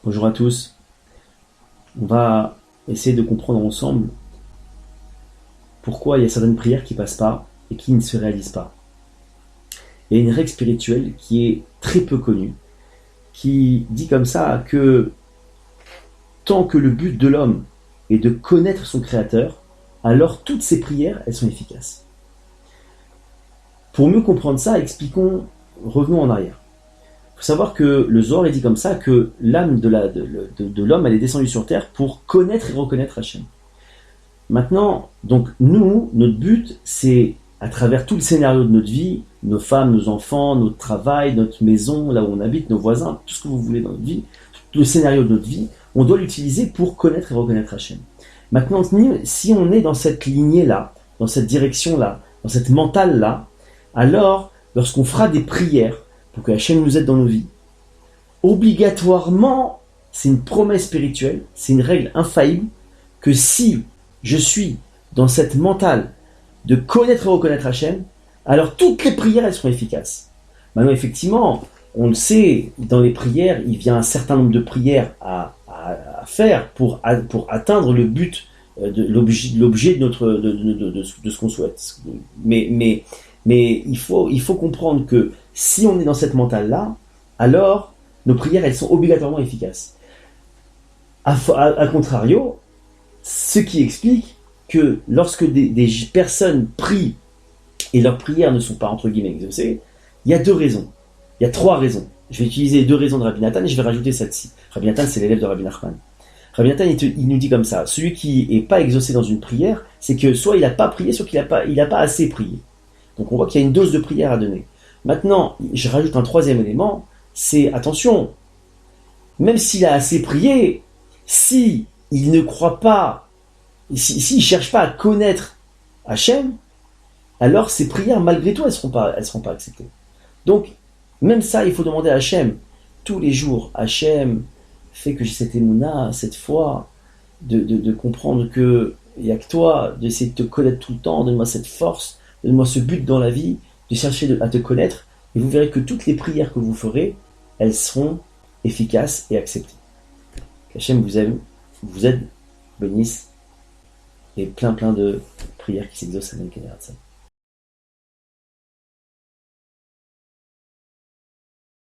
Bonjour à tous. On va essayer de comprendre ensemble pourquoi il y a certaines prières qui passent pas et qui ne se réalisent pas. Il y a une règle spirituelle qui est très peu connue, qui dit comme ça que tant que le but de l'homme est de connaître son Créateur, alors toutes ses prières, elles sont efficaces. Pour mieux comprendre ça, revenons en arrière. Il faut savoir que le Zohar est dit comme ça que l'âme de l'homme, elle est descendue sur terre pour connaître et reconnaître Hachem. Maintenant, donc nous, notre but, c'est à travers tout le scénario de notre vie, nos femmes, nos enfants, notre travail, notre maison, là où on habite, nos voisins, tout ce que vous voulez dans notre vie, tout le scénario de notre vie, on doit l'utiliser pour connaître et reconnaître Hachem. Maintenant, si on est dans cette lignée-là, dans cette direction-là, dans cette mentale-là, alors, lorsqu'on fera des prières pour que Hachem nous aide dans nos vies, obligatoirement, c'est une promesse spirituelle, c'est une règle infaillible, que si je suis dans cette mentale de connaître et reconnaître Hachem, alors toutes les prières, elles seront efficaces. Maintenant, effectivement, on le sait, dans les prières, il y a un certain nombre de prières à faire pour atteindre le but, l'objet de ce qu'on souhaite. Mais il faut comprendre que si on est dans cette mentale-là, alors nos prières, elles sont obligatoirement efficaces. A contrario, ce qui explique que lorsque des personnes prient et leurs prières ne sont pas entre guillemets exaucées, il y a deux raisons. Il y a trois raisons. Je vais utiliser les deux raisons de Rabbi Nathan et je vais rajouter celle-ci. Rabbi Nathan, c'est l'élève de Rabbi Nachman. Rabbi Nathan, il nous dit comme ça, celui qui n'est pas exaucé dans une prière, c'est que soit il n'a pas prié, soit qu'il n'a pas assez prié. Donc on voit qu'il y a une dose de prière à donner. Maintenant, je rajoute un troisième élément, c'est attention, même s'il a assez prié, si il ne croit pas, s'il ne cherche pas à connaître Hachem, alors ses prières, malgré tout, elles seront pas acceptées. Donc, même ça, il faut demander à Hachem, tous les jours, Hachem, fait que j'ai cette émouna, cette foi, de comprendre que il n'y a que toi, d'essayer de te connaître tout le temps, donne-moi cette force, donne-moi ce but dans la vie, de chercher à te connaître, et vous verrez que toutes les prières que vous ferez, elles seront efficaces et acceptées. Qu'Hachem vous aime, vous aide, bénisse, et plein de prières qui s'exaucent à